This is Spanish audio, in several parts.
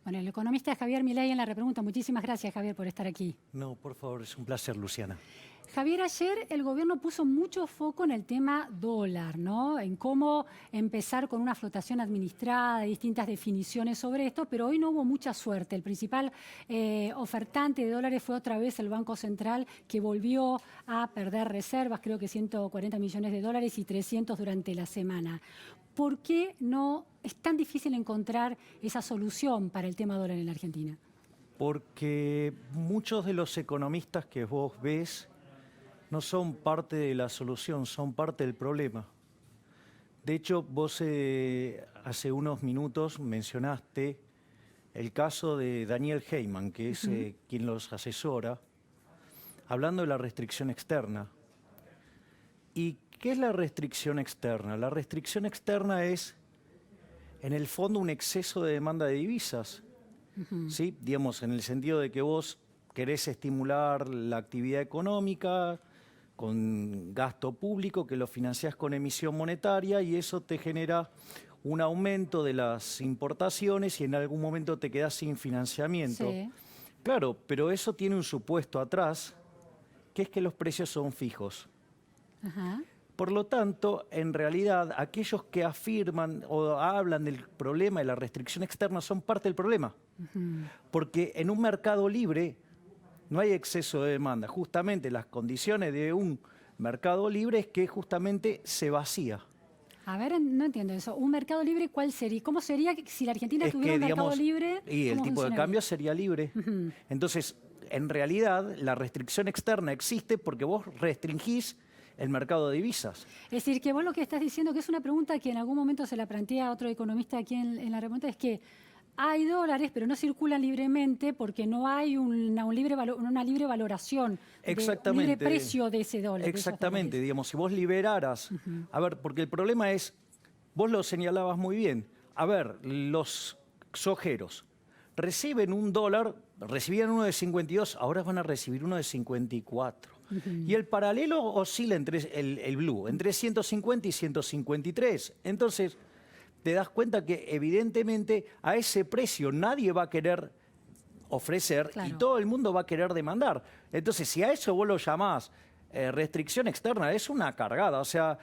Bueno, el economista Javier Milei en la repregunta. Muchísimas gracias, Javier, por estar aquí. No, por favor, es un placer, Luciana. Javier, ayer el gobierno puso mucho foco en el tema dólar, ¿no? En cómo empezar con una flotación administrada, distintas definiciones sobre esto, pero hoy no hubo mucha suerte. El principal ofertante de dólares fue otra vez el Banco Central, que volvió a perder reservas, creo que 140 millones de dólares y 300 durante la semana. ¿Por qué no es tan difícil encontrar esa solución para el tema dólar en la Argentina? Porque muchos de los economistas que vos ves no son parte de la solución, son parte del problema. De hecho, vos hace unos minutos mencionaste el caso de Daniel Heyman, que es quien los asesora, hablando de la restricción externa. ¿Y qué es la restricción externa? La restricción externa es, en el fondo, un exceso de demanda de divisas. ¿Sí? Digamos, en el sentido de que vos querés estimular la actividad económica con gasto público, que lo financiás con emisión monetaria y eso te genera un aumento de las importaciones y en algún momento te quedás sin financiamiento. Sí. Claro, pero eso tiene un supuesto atrás, que es que los precios son fijos. Ajá. Por lo tanto, en realidad, aquellos que afirman o hablan del problema de la restricción externa son parte del problema. Porque en un mercado libre no hay exceso de demanda. Justamente las condiciones de un mercado libre es que justamente se vacía. A ver, no entiendo eso. ¿Un mercado libre cuál sería? ¿Cómo sería si la Argentina tuviera un mercado libre? Y el tipo de cambio sería libre. Entonces, en realidad, la restricción externa existe porque vos restringís el mercado de divisas. Es decir, que vos lo que estás diciendo, que es una pregunta que en algún momento se la plantea otro economista aquí en la remonta, es que hay dólares, pero no circulan libremente porque no hay una libre valoración, un libre precio de ese dólar. Exactamente, digamos, si vos liberaras... A ver, porque el problema es, vos lo señalabas muy bien, a ver, los sojeros reciben un dólar, recibían uno de 52, ahora van a recibir uno de 54. Y el paralelo oscila entre el blue, entre 150 y 153. Entonces, te das cuenta que evidentemente a ese precio nadie va a querer ofrecer y todo el mundo va a querer demandar. Entonces, si a eso vos lo llamás restricción externa, es una cargada. O sea,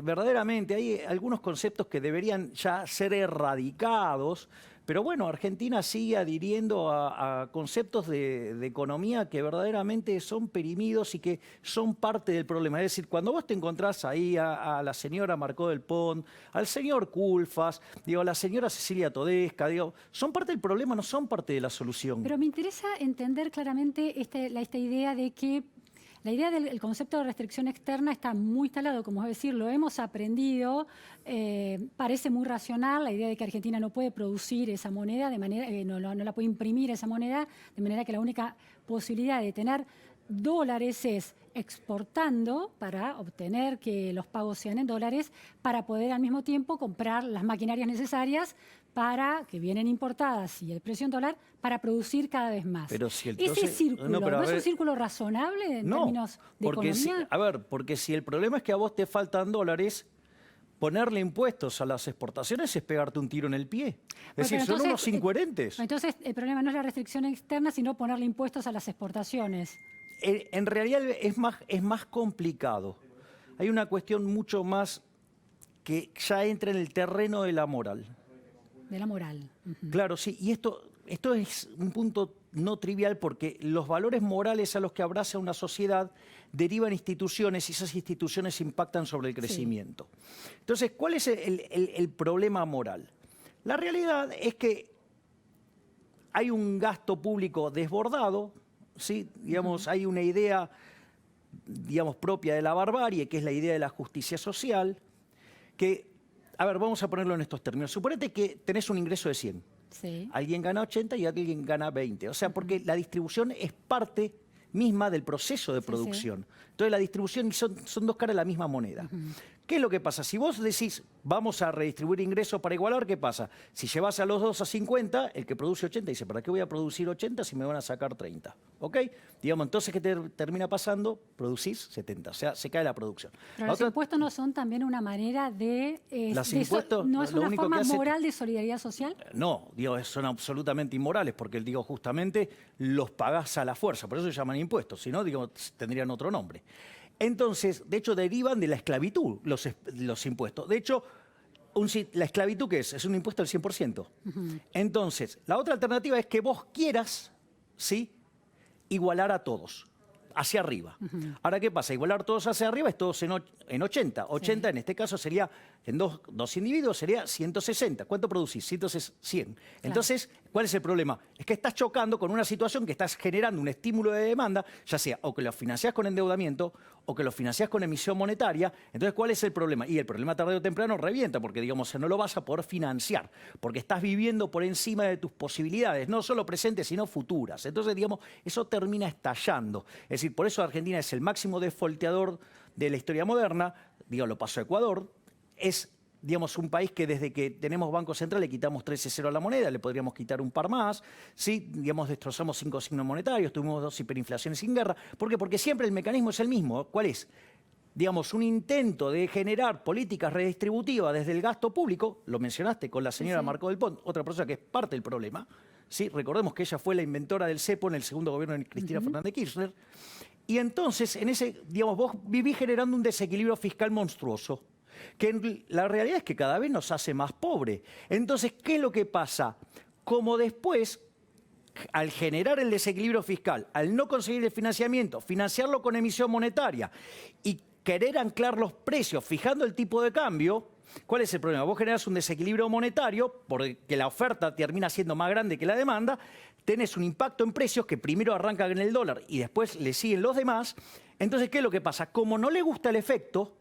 verdaderamente hay algunos conceptos que deberían ya ser erradicados. Pero bueno, Argentina sigue adhiriendo a conceptos de economía que verdaderamente son perimidos y que son parte del problema. Es decir, cuando vos te encontrás ahí a la señora Marcó del Pont, al señor Culfas, a la señora Cecilia Todesca, son parte del problema, no son parte de la solución. Pero me interesa entender claramente esta idea de que la idea del concepto de restricción externa está muy instalado, como es decir, lo hemos aprendido, parece muy racional la idea de que Argentina no puede producir esa moneda, de manera, no la puede imprimir esa moneda, de manera que la única posibilidad de tener dólares es exportando para obtener que los pagos sean en dólares, para poder al mismo tiempo comprar las maquinarias necesarias para que vienen importadas y el precio en dólar para producir cada vez más. Pero si ese círculo, ¿no es un círculo razonable en términos de economía? Porque si el problema es que a vos te faltan dólares, ponerle impuestos a las exportaciones es pegarte un tiro en el pie. Es decir, son unos incoherentes. Entonces, el problema no es la restricción externa, sino ponerle impuestos a las exportaciones. En realidad es más complicado. Hay una cuestión mucho más que ya entra en el terreno de la moral. De la moral. Claro, sí. Y esto es un punto no trivial porque los valores morales a los que abraza una sociedad derivan instituciones y esas instituciones impactan sobre el crecimiento. Sí. Entonces, ¿cuál es el problema moral? La realidad es que hay un gasto público desbordado, ¿sí? Digamos, hay una idea, digamos, propia de la barbarie, que es la idea de la justicia social, que, a ver, vamos a ponerlo en estos términos. Suponete que tenés un ingreso de 100. Sí. Alguien gana 80 y alguien gana 20. O sea, porque la distribución es parte misma del proceso de producción. Sí. Entonces, la distribución son dos caras de la misma moneda. ¿qué es lo que pasa? Si vos decís, vamos a redistribuir ingresos para igualar, ¿qué pasa? Si llevas a los dos a 50, el que produce 80 dice, ¿para qué voy a producir 80 si me van a sacar 30? ¿Ok? Digamos, entonces, ¿qué termina pasando? Producís 70, o sea, se cae la producción. Pero los impuestos no son también una manera de... Los impuestos, ¿no es lo una único forma que hace- moral de solidaridad social? No, digo, son absolutamente inmorales, porque digo, justamente los pagás a la fuerza, por eso se llaman impuestos, si no, digo, tendrían otro nombre. Entonces, de hecho, derivan de la esclavitud los impuestos. De hecho, la esclavitud, ¿qué es? Es un impuesto del 100%. Entonces, la otra alternativa es que vos quieras, ¿sí?, igualar a todos, hacia arriba. Ahora, ¿qué pasa? Igualar todos hacia arriba es todos en 80. 80 en este caso sería, en dos individuos sería 160. ¿Cuánto producís? 100. Entonces, ¿cuál es el problema? Es que estás chocando con una situación que estás generando un estímulo de demanda, ya sea o que lo financiás con endeudamiento o que lo financiás con emisión monetaria. Entonces, ¿cuál es el problema? Y el problema tarde o temprano revienta, porque digamos, no lo vas a poder financiar, porque estás viviendo por encima de tus posibilidades, no solo presentes, sino futuras. Entonces, digamos, eso termina estallando. Es decir, por eso Argentina es el máximo defolteador de la historia moderna, digo, lo pasó a Ecuador, es, digamos, un país que desde que tenemos Banco Central le quitamos 13-0 a la moneda, le podríamos quitar un par más, ¿sí? Digamos, destrozamos 5 signos monetarios, tuvimos 2 hiperinflaciones sin guerra. ¿Por qué? Porque siempre el mecanismo es el mismo. ¿Cuál es? Digamos, un intento de generar políticas redistributivas desde el gasto público, lo mencionaste con la señora Marco del Pont, otra persona que es parte del problema, ¿sí? Recordemos que ella fue la inventora del cepo en el segundo gobierno de Cristina Fernández Kirchner, y entonces, en ese, digamos, vos vivís generando un desequilibrio fiscal monstruoso, que la realidad es que cada vez nos hace más pobres. Entonces, ¿qué es lo que pasa? Como después, al generar el desequilibrio fiscal, al no conseguir el financiamiento, financiarlo con emisión monetaria y querer anclar los precios fijando el tipo de cambio, ¿cuál es el problema? Vos generás un desequilibrio monetario porque la oferta termina siendo más grande que la demanda, tenés un impacto en precios que primero arrancan en el dólar y después le siguen los demás. Entonces, ¿qué es lo que pasa? Como no le gusta el efecto,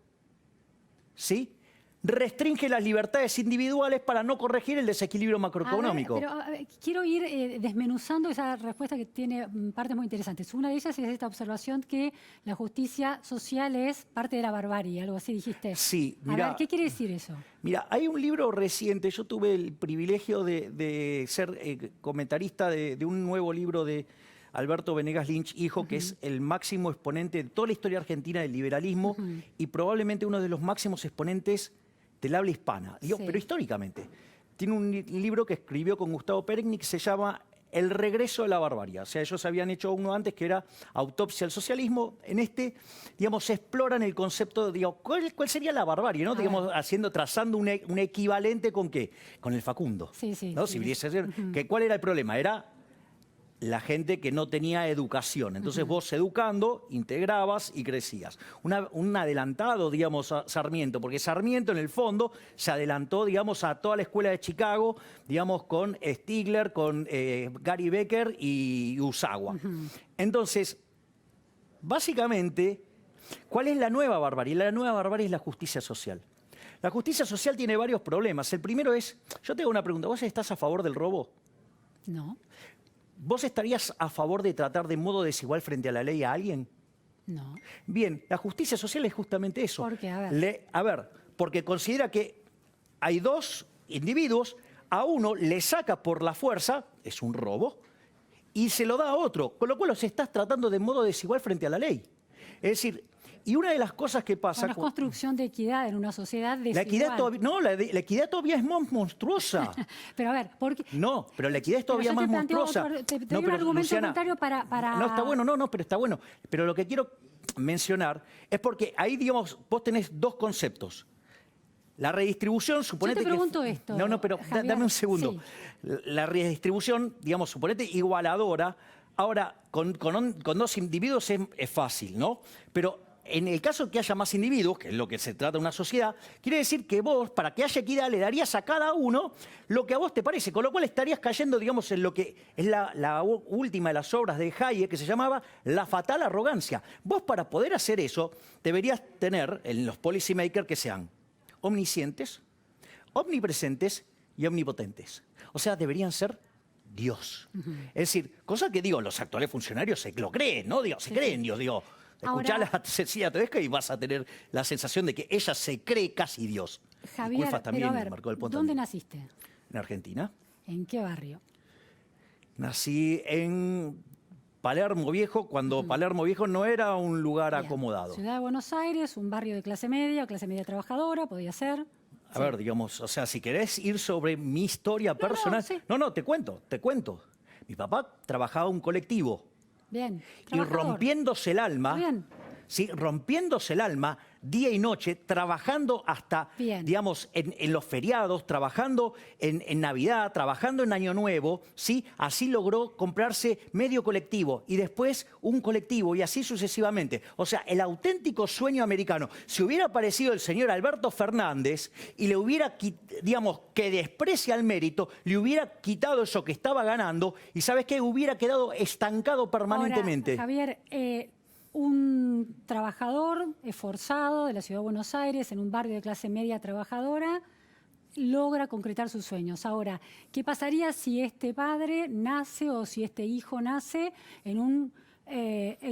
¿sí?, restringe las libertades individuales para no corregir el desequilibrio macroeconómico. A ver, quiero ir desmenuzando esa respuesta que tiene partes muy interesantes. Una de ellas es esta observación que la justicia social es parte de la barbarie, algo así dijiste. Sí, mira, a ver, ¿qué quiere decir eso? Mira, hay un libro reciente, yo tuve el privilegio de ser comentarista de un nuevo libro de Alberto Venegas Lynch, hijo, que es el máximo exponente de toda la historia argentina del liberalismo y probablemente uno de los máximos exponentes del habla hispana, digo, pero históricamente. Tiene un libro que escribió con Gustavo Peregni que se llama El regreso de la barbarie. O sea, ellos habían hecho uno antes que era Autopsia al socialismo. En este, digamos, se exploran el concepto de, digo, ¿cuál sería la barbarie? ¿No? Digamos, trazando un equivalente con ¿qué? Con el Facundo. ¿No? Civilización. ¿Cuál era el problema? Era la gente que no tenía educación. Entonces vos educando, integrabas y crecías. Un adelantado, digamos, a Sarmiento, porque Sarmiento en el fondo se adelantó, digamos, a toda la escuela de Chicago, digamos, con Stigler, con Gary Becker y Usawa. Entonces, básicamente, ¿cuál es la nueva barbarie? La nueva barbarie es la justicia social. La justicia social tiene varios problemas. El primero es, yo te hago una pregunta, ¿vos estás a favor del robo? No. ¿Vos estarías a favor de tratar de modo desigual frente a la ley a alguien? No. Bien, la justicia social es justamente eso. ¿Por qué? A ver, porque considera que hay dos individuos, a uno le saca por la fuerza, es un robo, y se lo da a otro, con lo cual los estás tratando de modo desigual frente a la ley. Es decir, y una de las cosas que pasa... Bueno, es construcción de equidad en una sociedad desigual. La equidad todavía es más monstruosa. Pero a ver, ¿por qué? No, pero la equidad es todavía más monstruosa. Te doy un argumento contrario para... No, está bueno, pero está bueno. Pero lo que quiero mencionar es porque ahí, digamos, vos tenés dos conceptos. La redistribución, suponete que... Yo te pregunto esto, No, pero dame un segundo. Sí. La redistribución, digamos, suponete igualadora. Ahora, con dos individuos es fácil, ¿no? Pero en el caso de que haya más individuos, que es lo que se trata de una sociedad, quiere decir que vos, para que haya equidad, le darías a cada uno lo que a vos te parece, con lo cual estarías cayendo, digamos, en lo que es la última de las obras de Hayek, que se llamaba La fatal arrogancia. Vos, para poder hacer eso, deberías tener en los policymakers que sean omniscientes, omnipresentes y omnipotentes. O sea, deberían ser Dios. Es decir, cosa que, digo, los actuales funcionarios se lo creen, ¿no? Digo, se creen Dios, digo... Escuchá Ahora- a Cecilia Tedesco y vas a tener la sensación de que ella se cree casi Dios. Javier, Culfas también pero a ver, marcó el punto. ¿dónde naciste? En Argentina. ¿En qué barrio? Nací en Palermo Viejo, cuando Palermo Viejo no era un lugar Bien. acomodado. Ciudad de Buenos Aires, un barrio de clase media o clase media trabajadora, podía ser. A ver, digamos, o sea, si querés ir sobre mi historia personal... sí. No, te cuento. Mi papá trabajaba en un colectivo Bien. y Trabajador. rompiéndose el alma... Bien. Sí, rompiéndose el alma día y noche, trabajando hasta, Bien. digamos, en los feriados, trabajando en Navidad, trabajando en Año Nuevo, ¿sí? Así logró comprarse medio colectivo y después un colectivo y así sucesivamente. O sea, el auténtico sueño americano. Si hubiera aparecido el señor Alberto Fernández y le hubiera, digamos, que desprecia el mérito, le hubiera quitado eso que estaba ganando y, ¿sabes qué? Hubiera quedado estancado permanentemente. Ahora, Javier, un trabajador esforzado de la Ciudad de Buenos Aires, en un barrio de clase media trabajadora, logra concretar sus sueños. Ahora, ¿qué pasaría si este padre nace o si este hijo nace en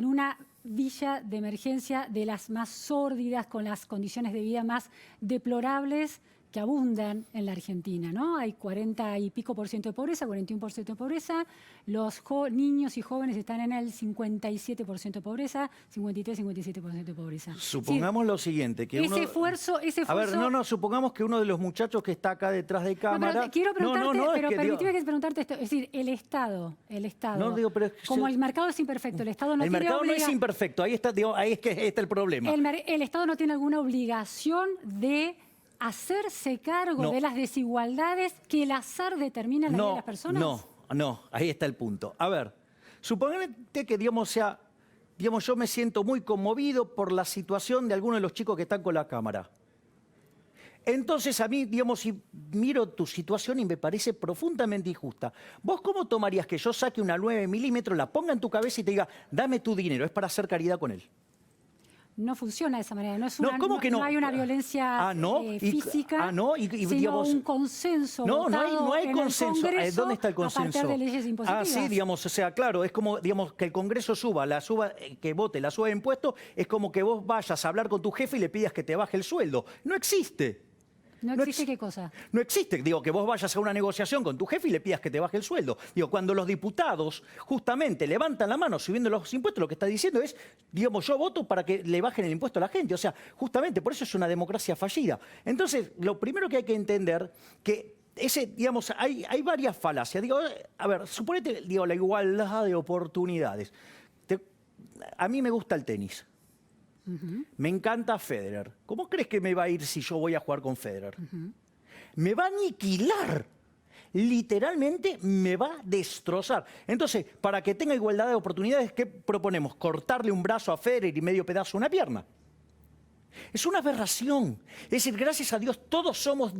una villa de emergencia de las más sórdidas, con las condiciones de vida más deplorables que abundan en la Argentina, ¿no? Hay 40 y pico % de pobreza, 41% de pobreza. Los niños y jóvenes están en el 57% de pobreza, 53-57% de pobreza. Supongamos lo siguiente, que ese esfuerzo... A ver, supongamos que uno de los muchachos que está acá detrás de cámara... quiero preguntarte, es que, permíteme que preguntarte esto. Es decir, el Estado, No, digo, pero es que como el mercado es imperfecto, el Estado no el tiene mercado no es imperfecto, ahí es que está el problema. el Estado no tiene alguna obligación de hacerse cargo No. de las desigualdades que el azar determina en la vida de las personas. No, ahí está el punto. A ver, suponete que, digamos, yo me siento muy conmovido por la situación de algunos de los chicos que están con la cámara. Entonces a mí, digamos, si miro tu situación y me parece profundamente injusta, ¿vos cómo tomarías que yo saque una 9 milímetros, la ponga en tu cabeza y te diga, dame tu dinero, es para hacer caridad con él? No funciona de esa manera. No, es No, una, ¿cómo que no? No hay una violencia y física, sino digamos, un consenso no votado hay en consenso. el Congreso. ¿Dónde está el consenso? A partir de leyes impositivas. Sí, digamos, o sea, claro, es como, digamos, que el Congreso que vote la suba de impuestos, es como que vos vayas a hablar con tu jefe y le pidas que te baje el sueldo. No existe. ¿No existe qué cosa? No existe, digo, que vos vayas a una negociación con tu jefe y le pidas que te baje el sueldo. Digo, cuando los diputados justamente levantan la mano subiendo los impuestos, lo que está diciendo es, digamos, yo voto para que le bajen el impuesto a la gente. O sea, justamente por eso es una democracia fallida. Entonces, lo primero que hay que entender que digamos, hay varias falacias. Digo, a ver, suponete, digo, la igualdad de oportunidades. A mí me gusta el tenis. Me encanta Federer. ¿Cómo crees que me va a ir si yo voy a jugar con Federer? Me va a aniquilar. Literalmente me va a destrozar. Entonces, para que tenga igualdad de oportunidades, ¿qué proponemos? ¿Cortarle un brazo a Federer y medio pedazo a una pierna? Es una aberración. Es decir, gracias a Dios todos somos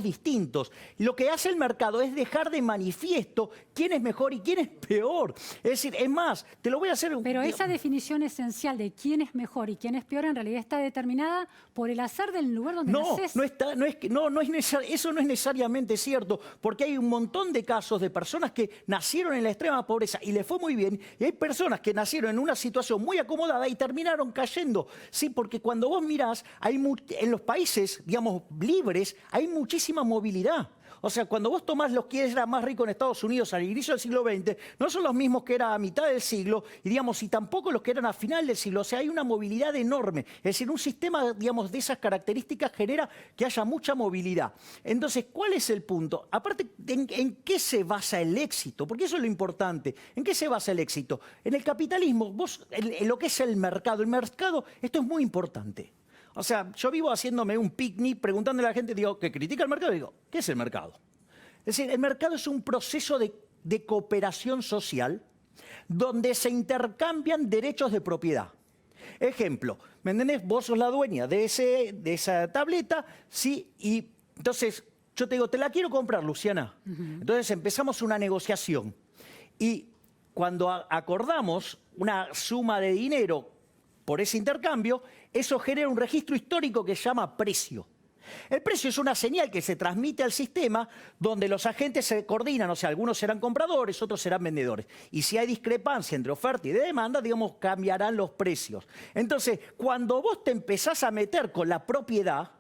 distintos. Lo que hace el mercado es dejar de manifiesto quién es mejor y quién es peor. Es decir, es más, te lo voy a hacer... Pero esa definición esencial de quién es mejor y quién es peor en realidad está determinada por el azar del lugar donde naces. Eso no es necesariamente cierto, porque hay un montón de casos de personas que nacieron en la extrema pobreza y les fue muy bien, y hay personas que nacieron en una situación muy acomodada y terminaron cayendo. Sí, porque cuando vos mirás, en los países, digamos, libres, hay muchísima movilidad. O sea, cuando vos tomás los que era más rico en Estados Unidos al inicio del siglo XX, no son los mismos que eran a mitad del siglo, y tampoco los que eran a final del siglo. O sea, hay una movilidad enorme. Es decir, un sistema, digamos, de esas características genera que haya mucha movilidad. Entonces, ¿cuál es el punto? Aparte, ¿en qué se basa el éxito? Porque eso es lo importante. ¿En qué se basa el éxito? En el capitalismo, en lo que es el mercado, esto es muy importante. O sea, yo vivo haciéndome un picnic preguntándole a la gente, digo, que critica el mercado, digo, ¿qué es el mercado? Es decir, el mercado es un proceso de cooperación social donde se intercambian derechos de propiedad. Ejemplo, ¿me entendés? Vos sos la dueña de esa tableta, ¿sí? Y entonces yo te digo, te la quiero comprar, Luciana. Entonces empezamos una negociación. Y cuando acordamos una suma de dinero por ese intercambio, eso genera un registro histórico que se llama precio. El precio es una señal que se transmite al sistema donde los agentes se coordinan, o sea, algunos serán compradores, otros serán vendedores. Y si hay discrepancia entre oferta y de demanda, digamos, cambiarán los precios. Entonces, cuando vos te empezás a meter con la propiedad,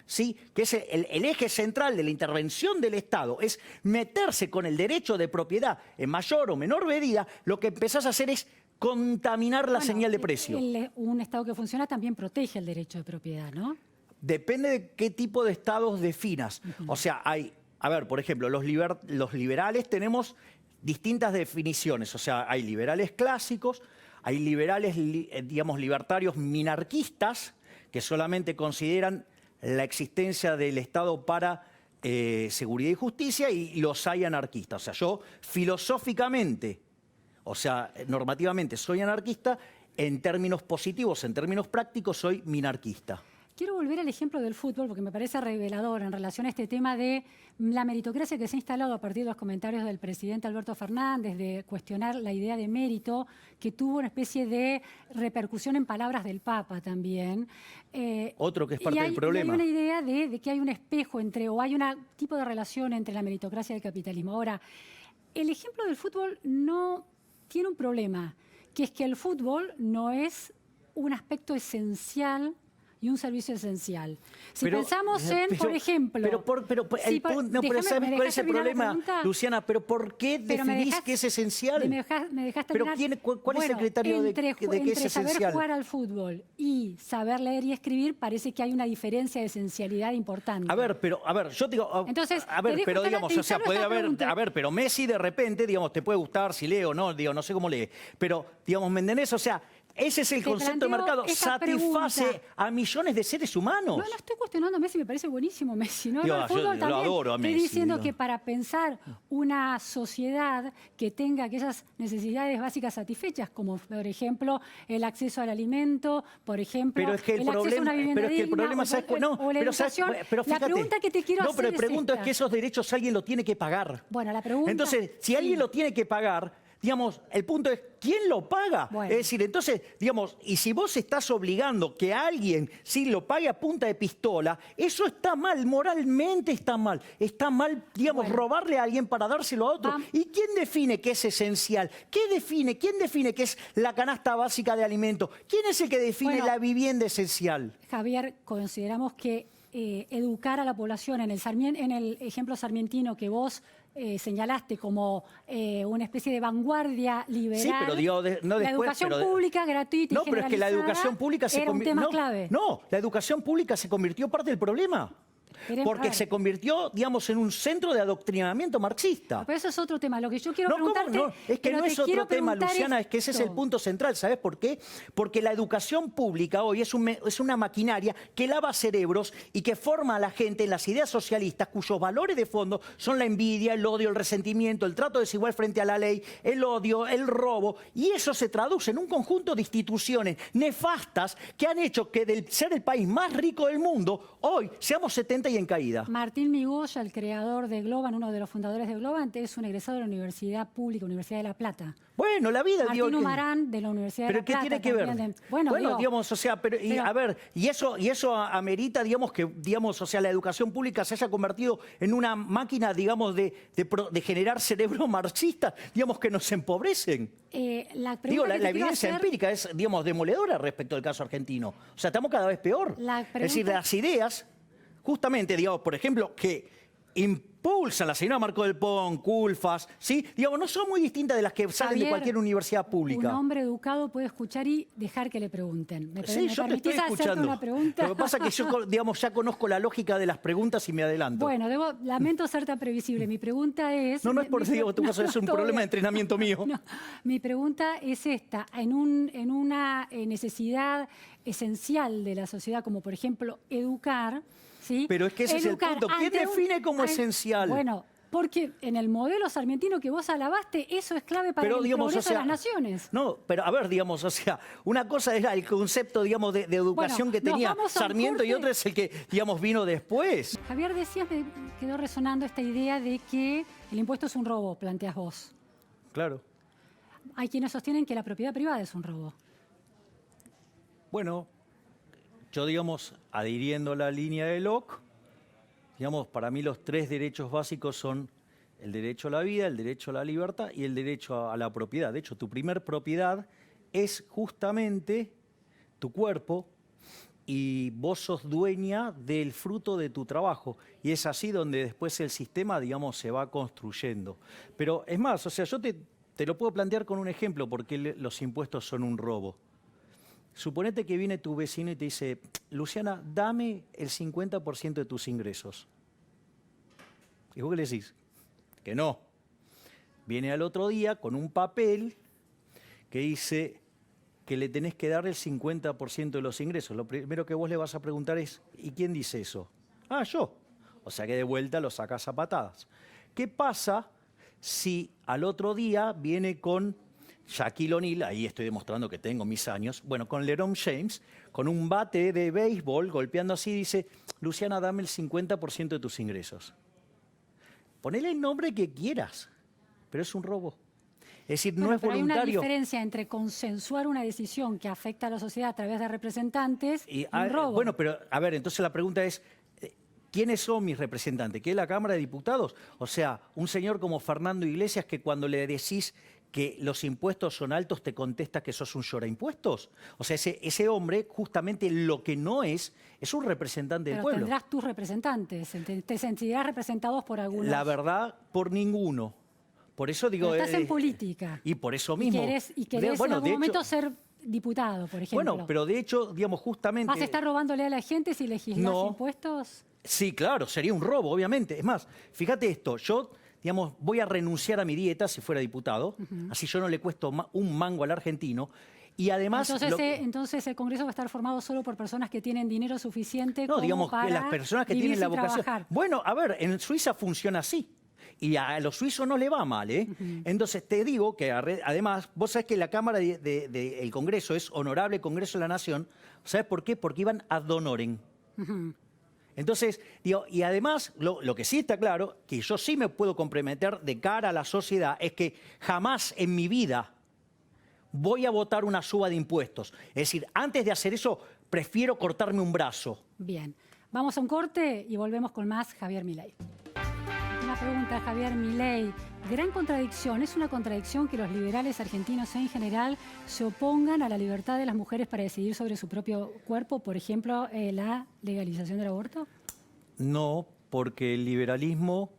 ¿sí?, que es el eje central de la intervención del Estado, es meterse con el derecho de propiedad en mayor o menor medida, lo que empezás a hacer es contaminar la señal de precio. Un Estado que funciona también protege el derecho de propiedad, ¿no? Depende de qué tipo de estados definas. O sea, hay, a ver, por ejemplo, los liberales tenemos distintas definiciones. O sea, hay liberales clásicos, hay liberales, digamos, libertarios minarquistas, que solamente consideran la existencia del Estado para seguridad y justicia, y los hay anarquistas. O sea, yo filosóficamente, o sea, normativamente soy anarquista, en términos positivos, en términos prácticos, soy minarquista. Quiero volver al ejemplo del fútbol porque me parece revelador en relación a este tema de la meritocracia que se ha instalado a partir de los comentarios del presidente Alberto Fernández, de cuestionar la idea de mérito, que tuvo una especie de repercusión en palabras del Papa también. Otro que es parte del problema. Y hay una idea de que hay un espejo entre, o hay un tipo de relación entre la meritocracia y el capitalismo. Ahora, el ejemplo del fútbol no tiene un problema, que es que el fútbol no es un aspecto esencial y un servicio esencial. Si pensamos en, por ejemplo... ¿sabes cuál es el problema, Luciana? ¿Pero por qué definís que es esencial? ¿Me dejás terminar? ¿Cuál es el criterio de que es esencial? Saber jugar al fútbol y saber leer y escribir, parece que hay una diferencia de esencialidad importante. A ver, yo digo... Entonces, pero digamos, o sea, puede haber... pero Messi de repente, digamos, te puede gustar si lee o no, digo, no sé cómo lee. Pero, digamos, ¿me entendés? O sea... Ese es el concepto de mercado, satisface a millones de seres humanos. No estoy cuestionando a Messi, me parece buenísimo Messi. ¿No? Digo, el fútbol yo lo adoro a Messi. Estoy diciendo que para pensar una sociedad que tenga aquellas necesidades básicas satisfechas, como por ejemplo el acceso al alimento, por ejemplo el acceso a una vivienda digna, o la educación. La pregunta que te quiero hacer pero el pregunto es que esos derechos alguien lo tiene que pagar. Bueno, la pregunta... Entonces, si alguien lo tiene que pagar... Digamos, el punto es, ¿quién lo paga? Bueno. Es decir, entonces, digamos, y si vos estás obligando que alguien sí lo pague a punta de pistola, eso está mal, moralmente está mal. Está mal, digamos, robarle a alguien para dárselo a otro. ¿Y quién define qué es esencial? ¿Quién define qué es la canasta básica de alimentos? ¿Quién es el que define la vivienda esencial? Javier, consideramos que educar a la población en el ejemplo sarmientino que vos señalaste como una especie de vanguardia liberal. Sí, pero digo, no después, la educación pública gratuita y no, pero es que la educación pública era un tema clave. No, la educación pública se convirtió parte del problema. Porque se convirtió, digamos, en un centro de adoctrinamiento marxista. Pero eso es otro tema. Lo que yo quiero preguntarte... No, es que no es otro tema, Luciana, es que ese es el punto central. ¿Sabes por qué? Porque la educación pública hoy es una maquinaria que lava cerebros y que forma a la gente en las ideas socialistas cuyos valores de fondo son la envidia, el odio, el resentimiento, el trato desigual frente a la ley, el odio, el robo. Y eso se traduce en un conjunto de instituciones nefastas que han hecho que del ser el país más rico del mundo, hoy seamos 70 y en caída. Martín Migoya, el creador de Globan, uno de los fundadores de Globan, es un egresado de la Universidad Pública, Universidad de La Plata. Bueno, la vida... Martín Humarán, de la Universidad de La Plata. ¿Pero qué tiene que ver? Bueno, digamos, o sea, a ver, y eso amerita, digamos, que, digamos, o sea, la educación pública se haya convertido en una máquina, digamos, de generar cerebros marxistas, digamos, que nos empobrecen. La evidencia empírica es, digamos, demoledora respecto al caso argentino. O sea, estamos cada vez peor. Es decir, las ideas... Justamente, digamos, por ejemplo, que impulsan la señora Marco del Pont, Culfas, ¿sí? Digamos, no son muy distintas de las que salen de cualquier universidad pública. Un hombre educado puede escuchar y dejar que le pregunten. Sí, yo te estoy escuchando. Una pregunta? Lo que pasa es que yo, digamos, ya conozco la lógica de las preguntas y me adelanto. Bueno, lamento ser tan previsible. Mi pregunta es... No es por digo, tu caso es un problema de entrenamiento mío. No, mi pregunta es esta. En una necesidad esencial de la sociedad, como por ejemplo educar... ¿sí? Pero es que ese es el punto. ¿Quién define como esencial? Bueno, porque en el modelo sarmientino que vos alabaste, eso es clave para el progreso de las naciones. No, pero a ver, digamos, o sea, una cosa era el concepto, digamos, de educación que tenía Sarmiento y otra es el que, digamos, vino después. Javier, decías, me quedó resonando esta idea de que el impuesto es un robo, planteas vos. Claro. Hay quienes sostienen que la propiedad privada es un robo. Bueno... yo, digamos, adhiriendo a la línea de Locke, digamos, para mí los 3 derechos básicos son el derecho a la vida, el derecho a la libertad y el derecho a la propiedad. De hecho, tu primer propiedad es justamente tu cuerpo y vos sos dueña del fruto de tu trabajo. Y es así donde después el sistema, digamos, se va construyendo. Pero es más, o sea, yo te lo puedo plantear con un ejemplo porque los impuestos son un robo. Suponete que viene tu vecino y te dice, Luciana, dame el 50% de tus ingresos. ¿Y vos qué le decís? Que no. Viene al otro día con un papel que dice que le tenés que dar el 50% de los ingresos. Lo primero que vos le vas a preguntar es, ¿y quién dice eso? Ah, yo. O sea que de vuelta lo sacás a patadas. ¿Qué pasa si al otro día viene con Shaquille O'Neal, ahí estoy demostrando que tengo mis años, bueno, con LeBron James, con un bate de béisbol, golpeando así, dice, Luciana, dame el 50% de tus ingresos. Ponele el nombre que quieras, pero es un robo. Es decir, no es voluntario. Hay una diferencia entre consensuar una decisión que afecta a la sociedad a través de representantes y un robo. Bueno, pero a ver, entonces la pregunta es, ¿quiénes son mis representantes? ¿Qué es la Cámara de Diputados? O sea, un señor como Fernando Iglesias que cuando le decís que los impuestos son altos te contesta que sos un lloraimpuestos. O sea, ese hombre justamente lo que no es un representante del pueblo. Pero tendrás tus representantes, te sentirás representados por algunos. La verdad, por ninguno. Por eso digo... Pero estás en política. Y por eso mismo. Y querés en algún momento ser diputado, por ejemplo. Bueno, pero de hecho, digamos, justamente... ¿Vas a estar robándole a la gente si legislás impuestos? Sí, claro, sería un robo, obviamente. Es más, fíjate esto, yo, digamos, voy a renunciar a mi dieta si fuera diputado, así yo no le cuesto un mango al argentino. Y además... Entonces el Congreso va a estar formado solo por personas que tienen dinero suficiente como digamos, para que las personas que tienen la vocación... trabajar. Bueno, a ver, en Suiza funciona así. Y a los suizos no le va mal, ¿eh? Entonces te digo que además, vos sabés que la Cámara del Congreso es Honorable Congreso de la Nación. ¿Sabés por qué? Porque iban ad honorem. Entonces, digo, y además, lo que sí está claro, que yo sí me puedo comprometer de cara a la sociedad, es que jamás en mi vida voy a votar una suba de impuestos. Es decir, antes de hacer eso, prefiero cortarme un brazo. Bien. Vamos a un corte y volvemos con más Javier Milei. Una pregunta, Javier Milei. Gran contradicción. ¿Es una contradicción que los liberales argentinos en general se opongan a la libertad de las mujeres para decidir sobre su propio cuerpo? Por ejemplo, la legalización del aborto. No, porque el liberalismo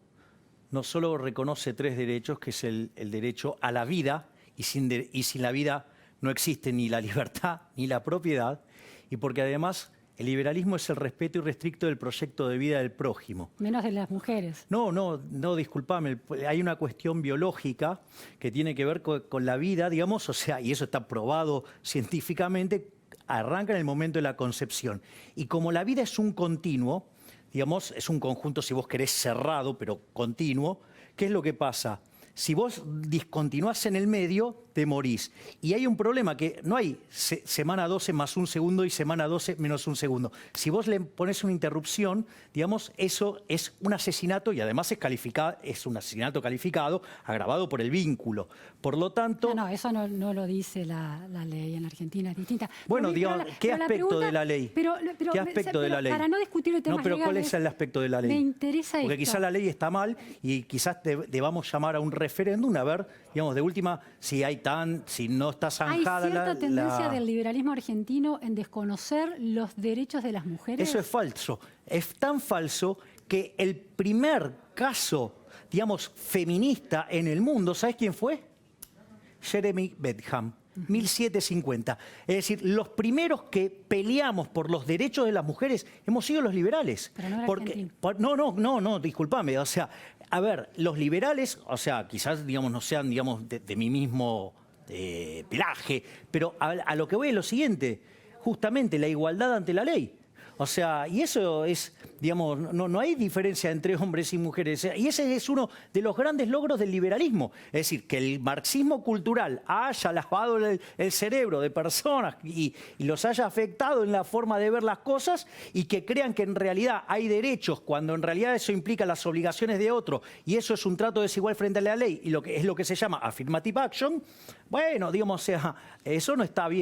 no solo reconoce 3 derechos, que es el derecho a la vida, y sin la vida no existe ni la libertad ni la propiedad, y porque además... El liberalismo es el respeto irrestricto del proyecto de vida del prójimo. Menos de las mujeres. No, disculpame. Hay una cuestión biológica que tiene que ver con la vida, digamos, o sea, y eso está probado científicamente, arranca en el momento de la concepción. Y como la vida es un continuo, digamos, es un conjunto, si vos querés, cerrado, pero continuo, ¿qué es lo que pasa? Si vos discontinuás en el medio, te morís. Y hay un problema que no hay semana 12 más un segundo y semana 12 menos un segundo. Si vos le pones una interrupción, digamos, eso es un asesinato y además es un asesinato calificado, agravado por el vínculo. Por lo tanto... No, eso no lo dice la ley en Argentina, es distinta. Bueno, digamos, ¿qué aspecto de la ley? ¿Qué aspecto de la ley? Para no discutir el tema pero ¿cuál es el aspecto de la ley? Me interesa Porque esto. quizás la ley está mal y quizás debamos llamar a un referéndum a ver, digamos, de última, si no está zanjada ¿Hay cierta tendencia del liberalismo argentino en desconocer los derechos de las mujeres? Eso es falso. Es tan falso que el primer caso, digamos, feminista en el mundo, ¿sabes quién fue? Jeremy Bentham. 1750. Es decir, los primeros que peleamos por los derechos de las mujeres hemos sido los liberales. Pero no era No, discúlpame. O sea, a ver, los liberales, o sea, quizás, digamos, no sean, digamos, de mi mismo pelaje, pero a lo que voy es lo siguiente, justamente la igualdad ante la ley. O sea, y eso es, digamos, no hay diferencia entre hombres y mujeres. Y ese es uno de los grandes logros del liberalismo. Es decir, que el marxismo cultural haya lavado el cerebro de personas y los haya afectado en la forma de ver las cosas y que crean que en realidad hay derechos cuando en realidad eso implica las obligaciones de otro y eso es un trato desigual frente a la ley y es lo que se llama affirmative action. Bueno, digamos, o sea, eso no está bien.